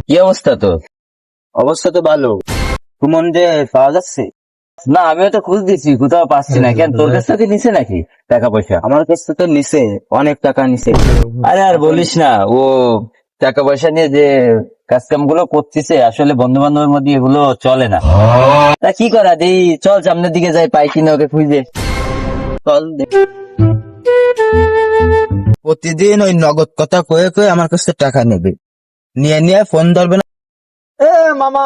কি অবস্থা তোর? অবস্থা তো ভালো। সুমনকে পাওয়া যাচ্ছে? না, আমিও তো খুঁজ দিচ্ছি, কোথাও পাচ্ছি না। কেন, তোর কাছ থেকে নিছে নাকি টাকা পয়সা? আমার কাছ থেকে নিছে, অনেক টাকা নিছে। আরে আর বলিস না, ও টাকা পয়সা নিয়ে যে কাজ কাম গুলো করতেছে, আসলে বন্ধু বান্ধবের মধ্যে এগুলো চলে না। তা কি করা, দেই চল সামনের দিকে যাই, পাই কিনা ওকে খুঁজে। চল দেখি। প্রতিদিন ওই নগদ কথা কয়ে কয়ে আমার কাছে টাকা নেবে, নিয়ে নিয়ে ফোন ধরবে না। এ মামা,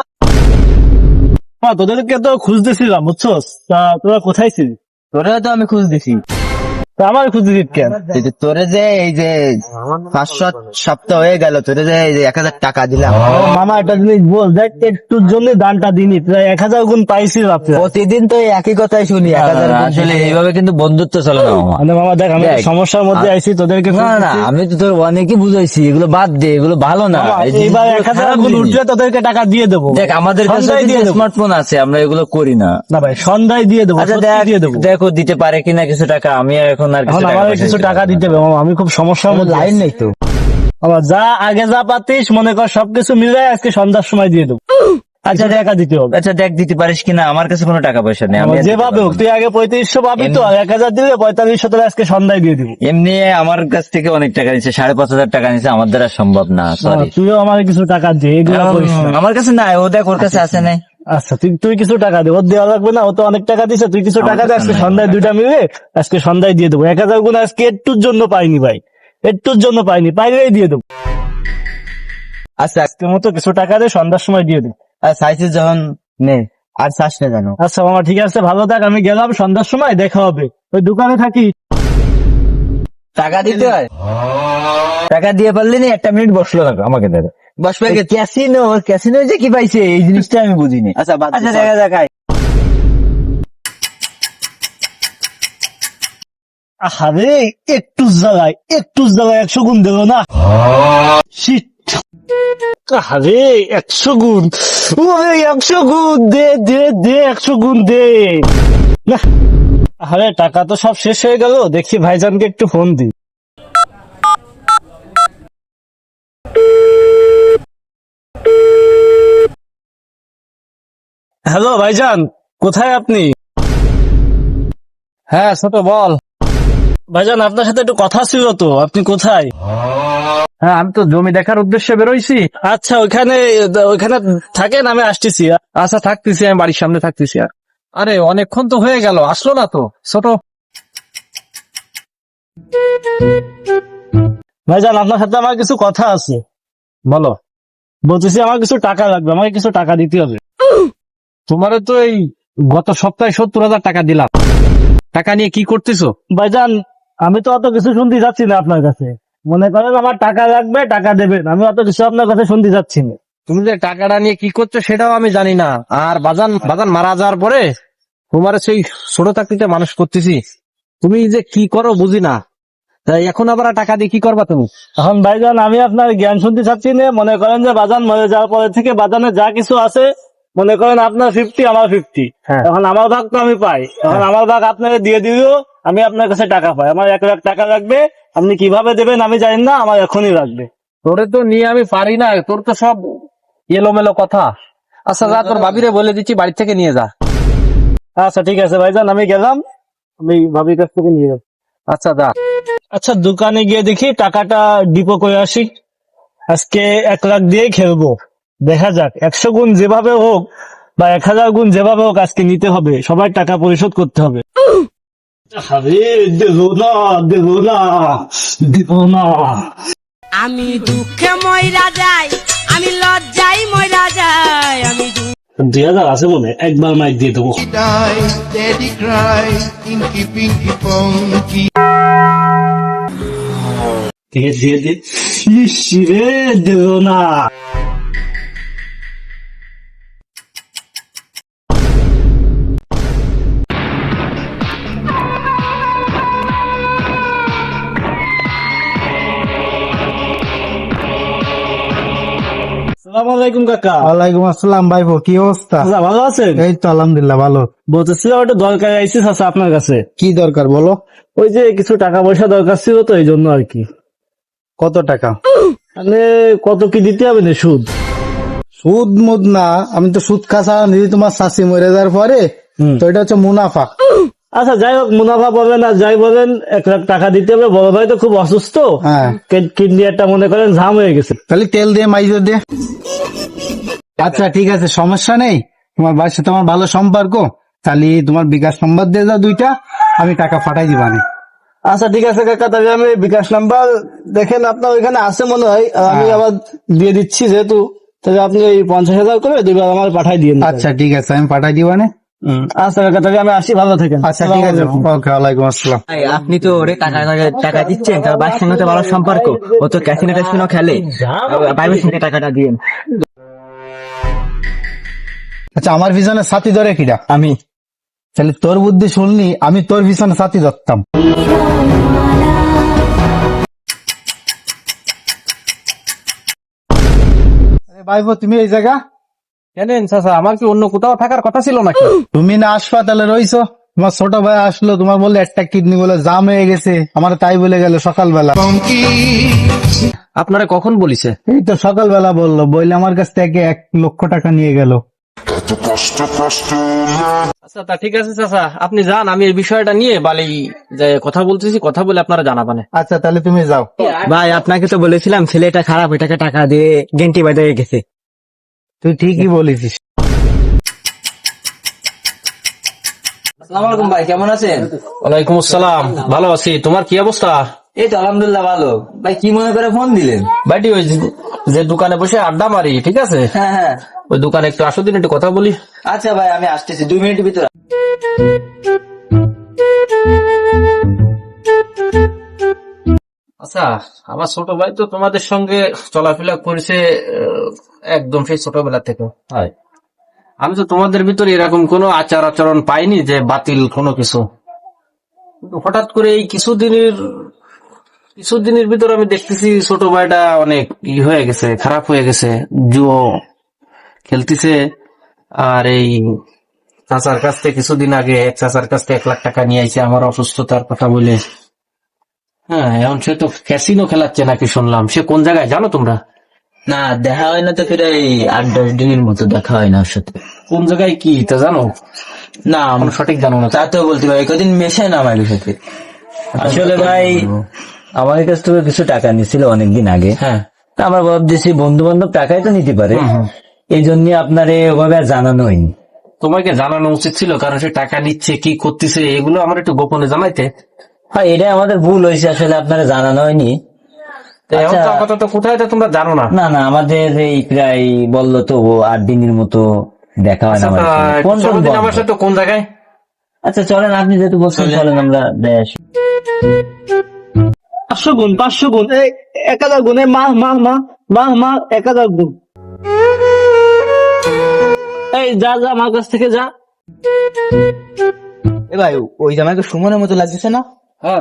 তোদেরকে তো খুঁজতেছিলাম বুঝছস, তা তোরা কোথায় ছিলি? তোরে তো আমি খুঁজ দিছি। তা আমার খুঁজতেছিস কেন? এই যে তোরে যে এই যে 5-7 সপ্তাহ হয়ে গেল, তোরে যে এই যে 1000 টাকা দিলাম। ও মামা, একটা জিনিস বল, দেখ একটুর জন্য দানটা দিনি, প্রায় 1000 গুণ পাইছি রাত্রে। প্রতিদিন তো এই একই কথাই শুনি, 1000 গুণ আসলে দিছি। এইভাবে কিন্তু বন্ধুত্ব চলে না মামা। মানে মামা দেখ, আমি একটা দেখ, সমস্যার মধ্যে আইছি, তোদেরকে না না, খুঁজতেছি। আমি তো তোর অনেকই বুঝাইছি, এগুলো বাদ দে, এগুলো ভালো না। মামা, এই এইবার জিনিসগুলো 1000 খারাপ গুণ জিনিস। উঠলে তোদেরকে টাকা দিয়ে দেবো। দেখ, আমাদের কাছে সন্ধ্যায় দিয়ে দেবো। স্মার্টফোন আছে, আমরা এগুলো করি না। না ভাই, সন্ধ্যায় দিয়ে দেবো, আচ্ছা সত্যি দেখ, দিয়ে দেবো। দেখো দিতে পারে কিনা কিছু টাকা। আমি এখন আর এখন আমার কিছু টাকা দিতে হবে মামা, আমি খুব সমস্যার মধ্যে লাইন আছি। নেই তো। আমার যা আগে যা পাতিস মনে কর সবকিছু মিলে আজকে সন্ধ্যার সময় দিয়ে দেবো। আচ্ছা কিছু টাকা দিতে হবে। আচ্ছা দেখ, দিতে পারিস কিনা। আমার কাছে কোনো টাকা পয়সা নেই, আমি আমার আর দিতে যেভাবে পারবো হোক, না। তুই আগে 3500 পাবি তো, আর 1000 দিলে 4500 তোর আজকে সন্ধ্যায় দিয়ে দিবি। এমনি আমার কাছ থেকে অনেক টাকা নিচ্ছে, 5,500 টাকা নিচ্ছে, আমার দ্বারা সম্ভব না, সরি। তুইও আমার কিছু টাকা দে, এগুলো করিস না। আমার কাছে নাই, ও দেখ ওর কাছে আছে নাই। আচ্ছা, তুই কিছু টাকা দে, ওর দেওয়া লাগবে না, ও তো অনেক টাকা দিছে, তুই কিছু টাকা দে, আজকে সন্ধ্যায় দুইটা মিলে আজকে সন্ধ্যায় দিয়ে দেবো। 1000 গুণ আজকে একটুর জন্য পাইনি ভাই, একটুর জন্য পাইনি, পাইলেই দিয়ে দেবো। আচ্ছা আজকের মতো কিছু টাকা দে, সন্ধ্যার সময় দিয়ে দেবো। আর সাইজে যখন নে আর চাস না জানো। আচ্ছা মামা, ঠিক আছে, ভালো থাক, আমি গেলাম, সন্ধ্যার সময় দেখা হবে, ওই দোকানে থাকি। টাকা দিতে হয়, টাকা দিয়ে পারলি না, 1 মিনিট বসলো না আমাকে দেখো। বসবে ক্যাসিনো, ক্যাসিনো যে কি পাইছে এই জিনিসটা আমি বুঝিনি। আচ্ছা বাদ দে, আচ্ছা চল। দেখা যাক। আরে একটু জায়গায় 100 গুণ দেবো না। Shit! আরে 100 গুণ, ওরে 100 গুণ দে দে দে, 100 গুণ দে না। আরে টাকা তো সব শেষ হয়ে গেল, দেখি ভাইজানকে একটু ফোন দি। হ্যালো ভাইজান, কোথায় আপনি? হ্যাঁ ছোট বল। ভাইজান, আপনার সাথে একটু কথা ছিল তো, আপনি কোথায়? হ্যাঁ আমি তো জমি দেখার উদ্দেশ্যে বেরোইছি। আচ্ছা, ওইখানে ওইখানে থাকেন, আমি আসতেছি। আচ্ছা থাকতেছি, আমি বাড়ির সামনে থাকতেছি। আরে অনেকক্ষণ তো হয়ে গেল, আসলো না তো ছোট। ভাইজান, আপনার সাথে আমার কিছু কথা আছে। বলো। বলতেছি আমার কিছু টাকা লাগবে, আমাকে কিছু টাকা দিতে হবে। তোমারে তো এই গত সপ্তাহে 70,000 টাকা দিলাম, টাকা নিয়ে কি করতেছো? ভাইজান, আমি তো অত কিছু শুনতে যাচ্ছি না আপনার কাছে। মনে করেন আমার টাকা লাগবে, টাকা দেবেন, আমি অত কিছু আপনার কাছে শুনতে যাচ্ছি না। তুমি যে টাকাটা নিয়ে কি করছো সেটাও আমি জানি না। আর বাজান বাজান মারা যাওয়ার পরে তোমার সেই ছোট চাকরিতে মানুষ করতেছি, তুমি যে কি করো বুঝি না। তাই এখন আবার টাকা দিয়ে কি করবা তুমি? এখন ভাইজান, আমি আপনার জ্ঞান শুনতে চাচ্ছি না। মনে করেন যে বাজান মরে যাওয়ার পরে থেকে বাজানে যা কিছু আছে, মনে করেন আপনার 50, আমার 50। হ্যাঁ। এখন আমার ভাগ তো আমি পাই, এখন আমার ভাগ আপনাকে দিয়ে দিলেও আমি আপনার কাছে টাকা পাই। আমার 1 লাখ টাকা লাগবে, আপনি কিভাবে দেবেন আমি জানি না, আমার এখনই লাগবে। তোরে তো নিয়ে আমি পারি না, তোর তো সব এলোমেলো কথা। আচ্ছা যা, তোর ভাবিরে বলে দিচ্ছি বাড়ি থেকে নিয়ে যা। আচ্ছা ঠিক আছে ভাইজান, আমি গেলাম, আমি ভাবির কাছ থেকে নিয়ে যাবো। আচ্ছা যা। আচ্ছা, দোকানে গিয়ে দেখি টাকাটা ডিপো করে আসি। আজকে 1 লাখ দিয়ে খেলবো, দেখা যাক। 100 গুণ যেভাবে হোক বা 1000 গুণ যেভাবে হোক আজকে নিতে হবে, সবাই টাকা পরিশোধ করতে হবে। আরে দেবো না, দেবো না, দেবো না। আমি দুঃখে ময়রা যাই, আমি লজ্জায় ময়রা যাই, আমি 2000 আছে মনে, একবার মাইক দিয়ে দেবো। Die, daddy cry, inky pinky ponky. দিয়ে দিয়ে দিয়ে, ইস রে, দেবো না। আসসালামু আলাইকুম কাকা। ওয়ালাইকুম আসসালাম ভাইপো, কি অবস্থা? আচ্ছা, ভালো আছেন? এই তো আলহামদুলিল্লাহ ভালো। বলতেছিলাম একটা দরকার আইসি চাচা আপনার কাছে। কি দরকার বলো? ওই যে কিছু টাকা পয়সা দরকার ছিল তো, এই জন্য আর কি। কত টাকা? মানে কত কি দিতে হবে না সুদ? সুদ মুদ না, আমি তো সুদ খাসা যদি তোমার শাশি মরে যাওয়ার পরে, তো এটা হচ্ছে মুনাফা। আচ্ছা যাই হোক, মুনাফা পাবেন আর যাই বলেন, 1 লাখ টাকা দিতে হবে। বড় ভাই তো খুব অসুস্থ, হ্যাঁ, কিডনি একটা মনে করেন জাম হয়ে গেছে। তাহলে তেল দিয়ে মাইজে দে। আচ্ছা ঠিক আছে, সমস্যা নেই। তোমার ভাইয়ের সাথে আমার ভালো সম্পর্ক, তাহলে তোমার বিকাশ নম্বর দিয়ে দাও 2টা, আমি টাকা পাঠাই দিবানে। আচ্ছা ঠিক আছে কাকা, তাহলে আমি বিকাশ নাম্বার দেখেন আপনার ওইখানে আছে মনে হয়, আর আমি আবার দিয়ে দিচ্ছি যেহেতু, তাহলে আপনি এই 50,000 করে 2বার আমার পাঠাই দিয়ে দিন। আচ্ছা ঠিক আছে, আমি পাঠাই দিবানে। আচ্ছা কাকা, তাহলে আমি আসি, ভালো থাকেন। আচ্ছা ঠিক আছে, ওকে, ওয়ালাইকুম আসসালাম। আপনি তো ওরে টাকা দিচ্ছেন, তার বাবার সঙ্গে তো ভালো সম্পর্ক, ও তো ক্যাসিনো ট্যাসিনো খেলে, ভাইবের সঙ্গে টাকাটা দিয়েন। আচ্ছা, আমার পিছনে সাথী ধরে কিরা? আমি তাহলে তোর বুদ্ধি শুনলি, আমি তোর পিছনে সাথী ধরতাম। আরে ভাইপো, তুমি এই জায়গা? কেন চাচা, আমার কি অন্য কোথাও থাকার কথা ছিল নাকি? তুমি না হাসপাতালে রইছো, তোমার ছোট ভাই আসলো, তোমার বললে একটা কিডনি বলে জাম হয়ে গেছে, আমার তাই বলে গেল সকালবেলা। funky. আপনারা কখন বলিছে? এই তো সকালবেলা বললো, বললে আমার কাছ থেকে 1 লক্ষ টাকা নিয়ে গেল। আচ্ছা তা ঠিক আছে চাচা, আপনি যান, আমি এই বিষয়টা নিয়ে বালি যে কথা বলতেছি, কথা বলে আপনারা জানাবানে। আচ্ছা তাহলে তুমি যাও। ভাই আপনাকে তো বলেছিলাম ছেলেটা খারাপ, ওইটাকে টাকা দিয়ে গেন্টি বাইরে গেছে। তুই ঠিকই বলেছিস। আসসালামু আলাইকুম ভাই, কেমন আছেন? ওয়ালাইকুম আসসালাম, ভালো আছি। তোমার কি অবস্থা? এই তো আলহামদুলিল্লাহ ভালো। ভাই কি মনে করে ফোন দিলেন? বাইটি ওই যে দোকানে বসে আড্ডা মারি, ঠিক আছে, হ্যাঁ হ্যাঁ, ওই দোকানে একটু আসো দিন, একটু কথা বলি। আচ্ছা ভাই আমি আসতেছি 2 মিনিটের ভিতরে। আচ্ছা, আমার ছোট ভাই তো তোমাদের সঙ্গে চলাফেরা করেছে একদম সেই ছোটবেলা থেকে। হয়, আমি তো তোমাদের ভিতরে এরকম কোনো আচার আচরণ পাইনি যে বাতিল কোনো কিছু। কিন্তু হঠাৎ করে এই কিছুদিনের ভিতর আমি দেখতেছি ছোট ভাইটা অনেক হয়ে গেছে, খারাপ হয়ে গেছে, জুয়ো খেলতেছে। আর এই চাচার কাছ থেকে কিছুদিন আগে এক চাচার কাছ থেকে 1 লাখ টাকা নিয়ে আইছে আমার অসুস্থতার কথা বলে। হ্যাঁ, এখন সে তো ক্যাসিনো খেলাচ্ছে নাকি শুনলাম। সে কোন জায়গায় জানো তোমরা? না দেখা হয় না তো, প্রায় 8-10 দিনের মতো দেখা হয় না ওর সাথে। কোন জায়গায় কি তা জানো? না আমি সঠিক জানো না। তা তো বলতে পারি, কদিন মেশে না আমার সাথে। আসলে ভাই আমার কাছ থেকে কিছু টাকা নিছিল অনেকদিন আগে। হ্যাঁ, তা আমার ভাবতেছি বন্ধু বান্ধব টাকাই তো নিতে পারে, এই জন্য আপনারে ওভাবে আর জানানো হয়নি। তোমাকে জানানো উচিত ছিল, কারণ সে টাকা নিচ্ছে, কি করতেছে, এগুলো আমার একটু গোপনে জানাইতে। হ্যাঁ এটা আমাদের ভুল হয়েছে, আসলে আপনারা জানানো হয়নি। তো এখন তো আচ্ছা। আপাতত কোথায় তা তোমরা জানো না। না না, আমাদের এই প্রায় বললো তো 8 দিনের মতো দেখা হয় না আচ্ছা, আমাদের সঙ্গে। তা কোন চলো কোন দিন বন্ধ? আমার সাথে কোন জায়গায়? আচ্ছা চলেন, আপনি যেহেতু বলছেন চলেন আমরা দেশ। 500 গুণ 500 গুণ, এই 1000 গুণ, এই মা 1000 গুণ। এই যা যা, আমার কাছ থেকে যা। এ ভাই ওই জামাইকে সুমনের মতো লাগতেছে না?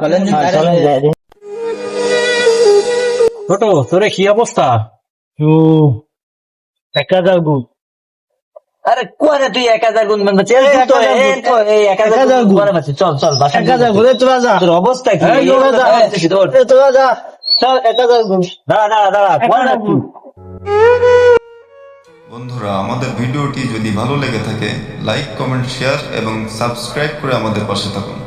চলেন যাই। ছোট, তোরে কি অবস্থা? 1000 গুণ। আরে কোয়ারে তুই 1000 গুণ মানে চল তো, এই 1000 গুণ চল চল বাসা 1000 গুণ, তোরা যা। তোর অবস্থা কি? এই তোরা যা, তোরা যা, চল 1000 গুণ। দাঁড়া কোয়ারে তুই। বন্ধুরা, আমাদের ভিডিওটি যদি ভালো লেগে থাকে লাইক, কমেন্ট, শেয়ার এবং সাবস্ক্রাইব করে আমাদের পাশে থাকুন।